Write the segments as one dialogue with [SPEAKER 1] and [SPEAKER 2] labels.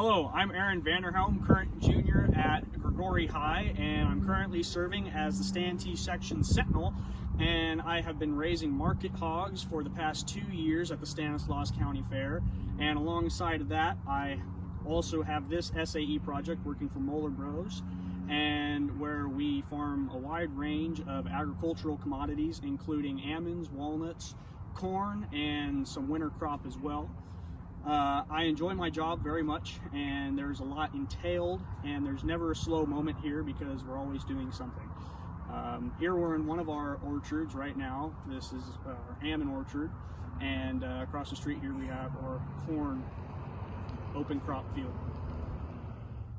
[SPEAKER 1] Hello, I'm Aaron Vanderhelm, current junior at Grigori High, and I'm currently serving as the Stantee Section Sentinel, and I have been raising market hogs for the past 2 years at the Stanislaus County Fair, and alongside of that, I also have this SAE project working for Moeller Bros, and where we farm a wide range of agricultural commodities, including almonds, walnuts, corn, and some winter crop as well. I enjoy my job very much, and there's a lot entailed, and there's never a slow moment here because we're always doing something. Here we're in one of our orchards right now. This is our almond orchard, and across the street here we have our corn open crop field.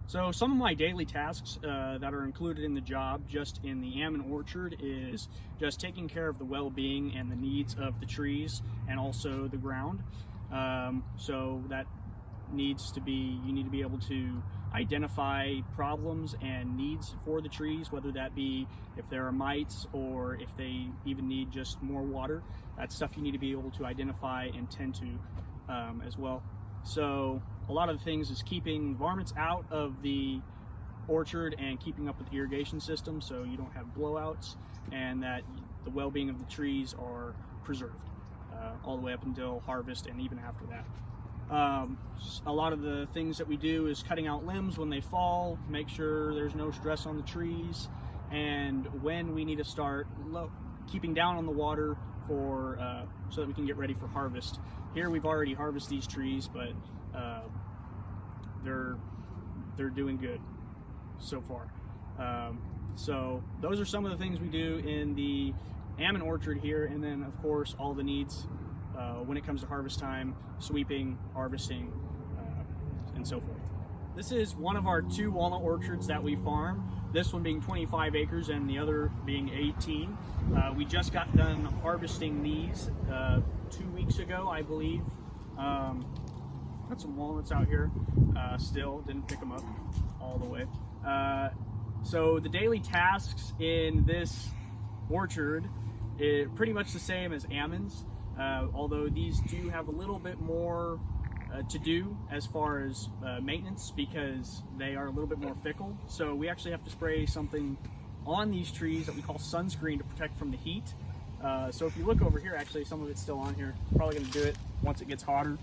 [SPEAKER 1] So some of my daily tasks that are included in the job just in the almond orchard is just taking care of the well-being and the needs of the trees and also the ground. So that needs to be, you need to be able to identify problems and needs for the trees, whether that be if there are mites or if they even need just more water. That's stuff you need to be able to identify and tend to as well. So a lot of the things is keeping varmints out of the orchard and keeping up with the irrigation system so you don't have blowouts and that the well-being of the trees are preserved. All the way up until harvest and even after that. A lot of the things that we do is cutting out limbs when they fall, make sure there's no stress on the trees, and when we need to start keeping down on the water for so that we can get ready for harvest. Here we've already harvested these trees, but they're doing good so far. So those are some of the things we do in the almond orchard here, and then of course all the needs when it comes to harvest time, sweeping, harvesting, and so forth. This is one of our 2 walnut orchards that we farm, this one being 25 acres and the other being 18. We just got done harvesting these 2 weeks ago, I believe. Got some walnuts out here still, didn't pick them up all the way. So the daily tasks in this orchard is pretty much the same as almonds, although these do have a little bit more to do as far as maintenance because they are a little bit more fickle. So we actually have to spray something on these trees that we call sunscreen to protect from the heat. So if you look over here, actually some of it's still on here. Probably going to do it once it gets hotter,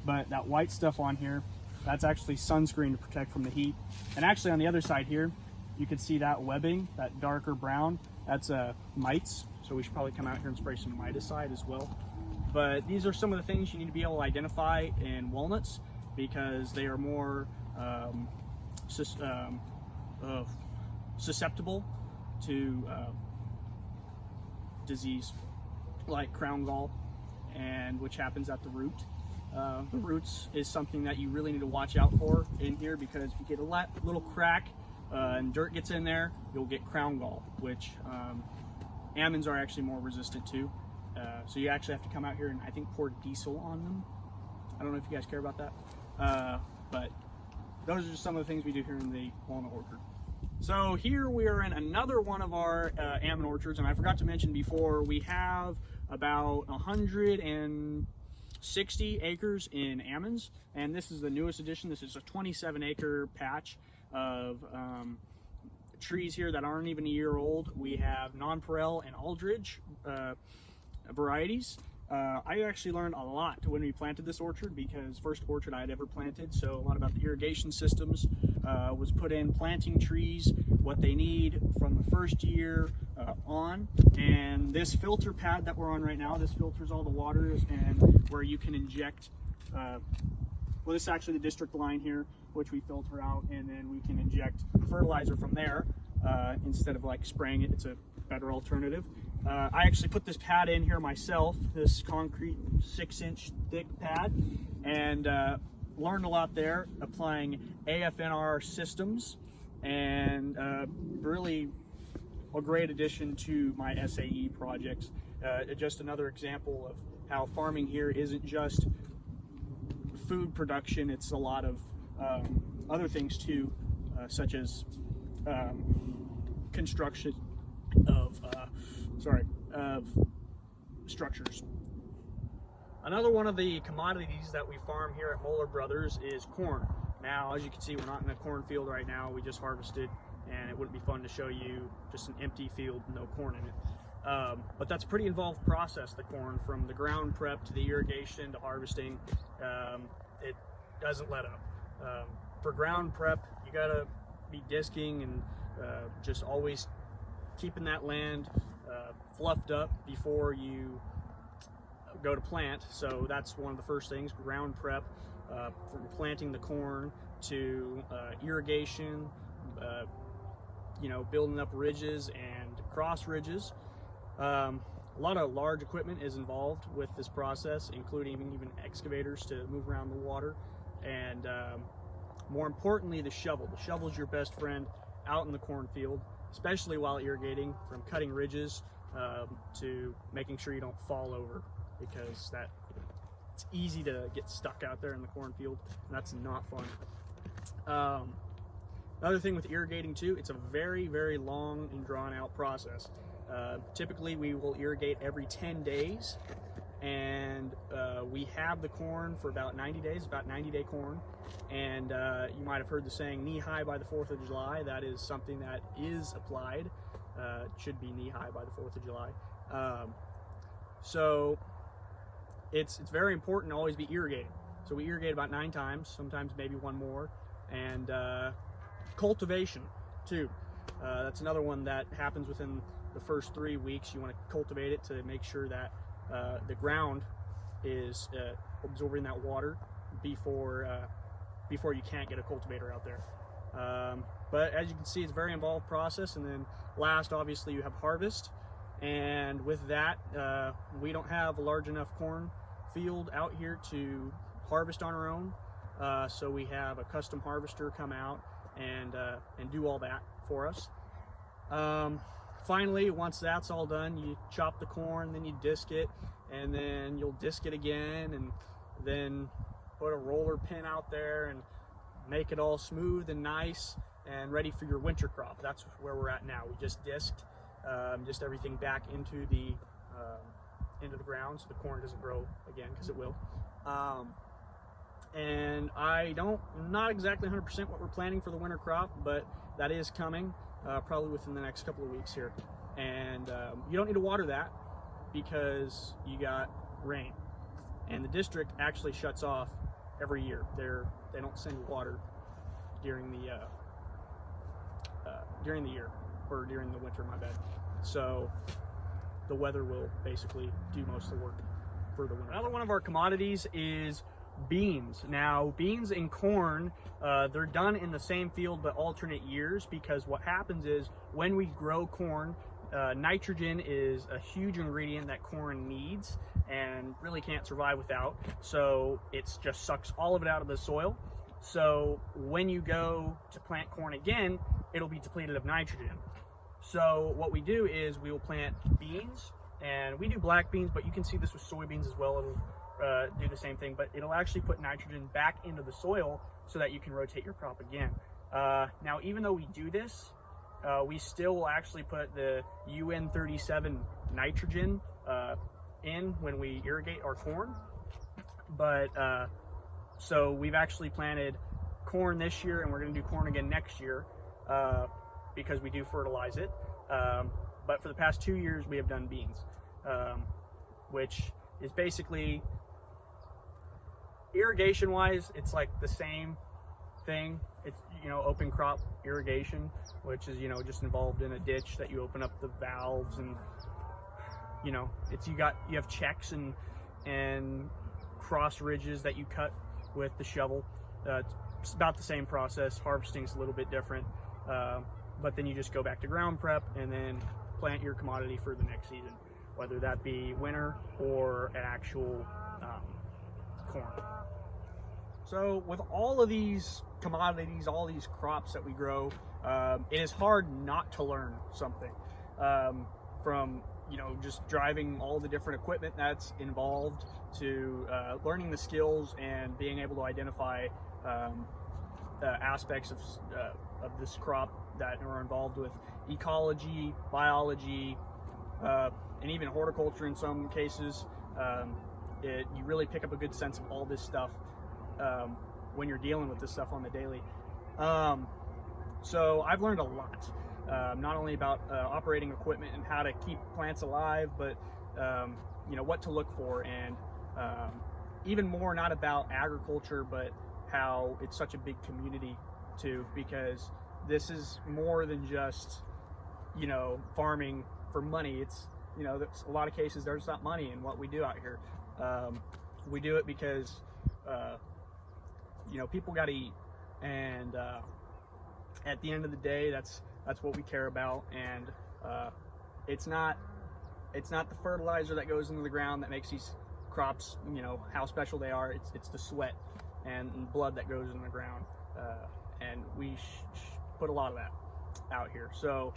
[SPEAKER 1] but that white stuff on here, that's actually sunscreen to protect from the heat. And actually on the other side here, you can see that webbing, that darker brown, that's mites. So we should probably come out here and spray some miticide as well. But these are some of the things you need to be able to identify in walnuts because they are more susceptible to disease like crown gall, and which happens at the root. The roots is something that you really need to watch out for in here because if you get a little crack and dirt gets in there, you'll get crown gall, which almonds are actually more resistant to. So you actually have to come out here and I think pour diesel on them. I don't know if you guys care about that, but those are just some of the things we do here in the walnut orchard. So here we are in another one of our almond orchards, and I forgot to mention before, we have about 160 acres in almonds, and this is the newest addition. This is a 27-acre patch of trees here that aren't even a year old. We have nonpareil and Aldridge varieties. I actually learned a lot when we planted this orchard because first orchard I had ever planted, so a lot about the irrigation systems was put in, planting trees, what they need from the first year on, and this filter pad that we're on right now, this filters all the waters and where you can inject, well, this is actually the district line here, which we filter out, and then we can inject fertilizer from there instead of like spraying it. It's a better alternative. I actually put this pad in here myself, this concrete 6-inch thick pad, and learned a lot there applying AFNR systems, and really a great addition to my SAE projects. Just another example of how farming here isn't just food production, it's a lot of other things too, such as construction of structures. Another one of the commodities that we farm here at Moeller Brothers is corn. Now, as you can see, we're not in a cornfield right now. We just harvested, and it wouldn't be fun to show you just an empty field, no corn in it. But that's a pretty involved process, the corn, from the ground prep to the irrigation to harvesting. It doesn't let up. For ground prep, you gotta be disking and just always keeping that land fluffed up before you go to plant. So that's one of the first things, ground prep, from planting the corn to irrigation, you know, building up ridges and cross ridges. A lot of large equipment is involved with this process, including even excavators to move around the water. And more importantly, the shovel. The shovel is your best friend out in the cornfield, especially while irrigating, from cutting ridges to making sure you don't fall over, because it's easy to get stuck out there in the cornfield, and that's not fun. Another thing with irrigating too, it's a very, very long and drawn out process. Typically we will irrigate every 10 days, and we have the corn for about 90 days, about 90-day corn. And you might have heard the saying, knee high by the 4th of July. That is something that is applied. It should be knee high by the 4th of July. So it's very important to always be irrigating. So we irrigate about 9 times, sometimes maybe one more. And cultivation too. That's another one that happens within the first 3 weeks. You want to cultivate it to make sure that the ground is absorbing that water before you can't get a cultivator out there. But as you can see, it's a very involved process. And then last, obviously, you have harvest. And with that, we don't have a large enough corn field out here to harvest on our own. So we have a custom harvester come out and do all that for us. Finally, once that's all done, you chop the corn, then you disc it, and then you'll disc it again, and then put a roller pin out there and make it all smooth and nice and ready for your winter crop. That's where we're at now. We just disked just everything back into the ground so the corn doesn't grow again, because it will. And I'm not exactly 100% what we're planning for the winter crop, but that is coming probably within the next couple of weeks here. And you don't need to water that because you got rain. And the district actually shuts off every year. They don't send water during the year, or during the winter, my bad. So the weather will basically do most of the work for the winter. Another one of our commodities is beans. Now, beans and corn, they're done in the same field but alternate years, because what happens is when we grow corn, nitrogen is a huge ingredient that corn needs and really can't survive without. So it just sucks all of it out of the soil. So when you go to plant corn again, it'll be depleted of nitrogen. So what we do is we will plant beans, and we do black beans, but you can see this with soybeans as well. It'll do the same thing, but it'll actually put nitrogen back into the soil so that you can rotate your crop again. Now, even though we do this, we still will actually put the UN37 nitrogen in when we irrigate our corn. But so we've actually planted corn this year, and we're going to do corn again next year because we do fertilize it. But for the past 2 years, we have done beans, which is basically, irrigation wise, it's like the same thing. It's, you know, open crop irrigation, which is, you know, just involved in a ditch that you open up the valves, and, you know, it's, you have checks and cross ridges that you cut with the shovel. It's about the same process. Harvesting's a little bit different, but then you just go back to ground prep and then plant your commodity for the next season, whether that be winter or an actual corn. So with all of these commodities, all these crops that we grow, it is hard not to learn something from, you know, just driving all the different equipment that's involved to learning the skills and being able to identify aspects of this crop that are involved with ecology, biology, and even horticulture in some cases. You really pick up a good sense of all this stuff when you're dealing with this stuff on the daily. So I've learned a lot, not only about operating equipment and how to keep plants alive, but you know, what to look for, and even more not about agriculture, but how it's such a big community too, because this is more than just, you know, farming for money. It's, you know, there's a lot of cases there's not money in what we do out here. We do it because you know, people got to eat, and at the end of the day, that's what we care about. And it's not the fertilizer that goes into the ground that makes these crops, you know, how special they are. It's the sweat and blood that goes in the ground, and we put a lot of that out here. So,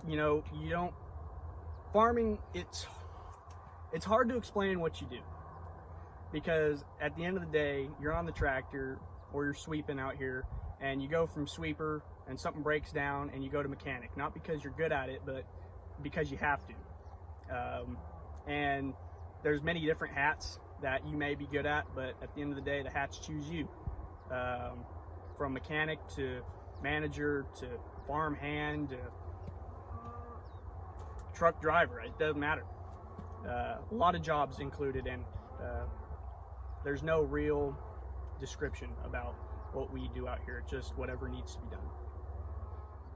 [SPEAKER 1] you know, farming, it's hard to explain what you do, because at the end of the day, you're on the tractor or you're sweeping out here, and you go from sweeper and something breaks down and you go to mechanic, not because you're good at it, but because you have to. And there's many different hats that you may be good at, but at the end of the day, the hats choose you. From mechanic to manager to farm hand to truck driver, it doesn't matter. A lot of jobs included, and there's no real description about what we do out here, just whatever needs to be done.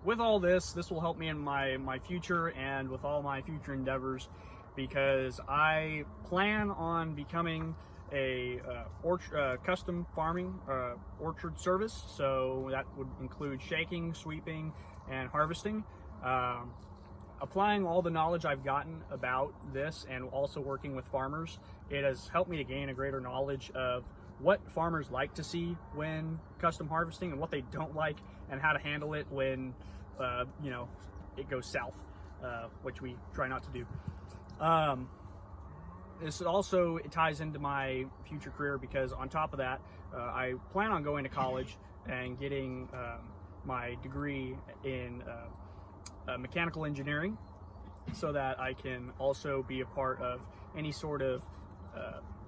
[SPEAKER 1] With all this will help me in my future and with all my future endeavors, because I plan on becoming a custom farming orchard service. So that would include shaking, sweeping, and harvesting. Applying all the knowledge I've gotten about this and also working with farmers, it has helped me to gain a greater knowledge of what farmers like to see when custom harvesting and what they don't like, and how to handle it when you know, it goes south, which we try not to do. This also, it ties into my future career, because on top of that, I plan on going to college and getting my degree in mechanical engineering, so that I can also be a part of any sort of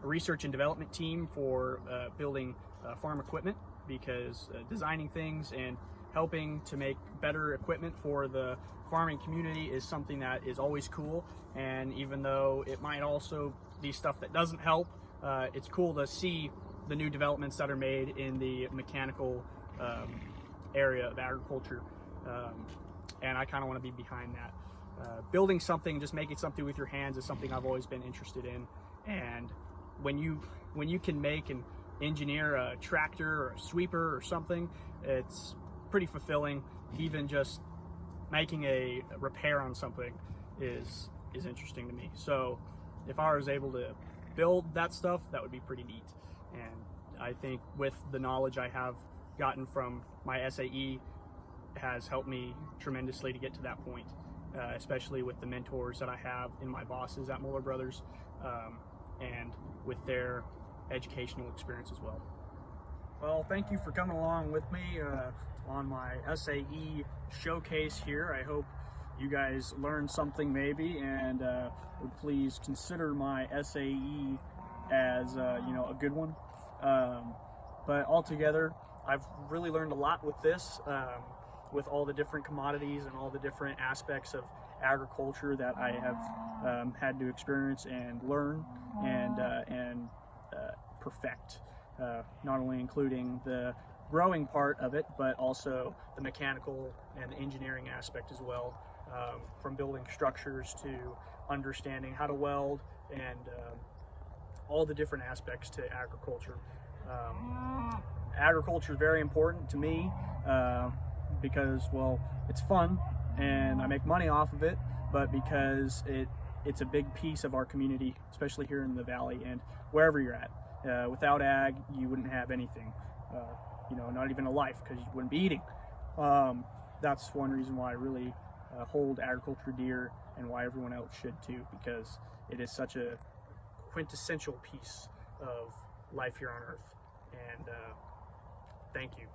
[SPEAKER 1] research and development team for building farm equipment, because designing things and helping to make better equipment for the farming community is something that is always cool. And even though it might also be stuff that doesn't help, it's cool to see the new developments that are made in the mechanical area of agriculture. And I kind of want to be behind that. Building something, just making something with your hands, is something I've always been interested in. And when you can make and engineer a tractor or a sweeper or something, it's pretty fulfilling. Even just making a repair on something is interesting to me. So if I was able to build that stuff, that would be pretty neat. And I think with the knowledge I have gotten from my SAE has helped me tremendously to get to that point, especially with the mentors that I have in my bosses at Muller Brothers, and with their educational experience as well. Well, thank you for coming along with me on my SAE showcase here. I hope you guys learned something maybe, and would please consider my SAE as you know, a good one. But altogether, I've really learned a lot with this, with all the different commodities and all the different aspects of agriculture that I have had to experience and learn and perfect. Not only including the growing part of it, but also the mechanical and the engineering aspect as well, from building structures to understanding how to weld, and all the different aspects to agriculture. Agriculture is very important to me, because, well, it's fun and I make money off of it, but because it's a big piece of our community, especially here in the valley and wherever you're at. Without ag, you wouldn't have anything, you know, not even a life, because you wouldn't be eating. That's one reason why I really hold agriculture dear, and why everyone else should too, because it is such a quintessential piece of life here on Earth. And thank you.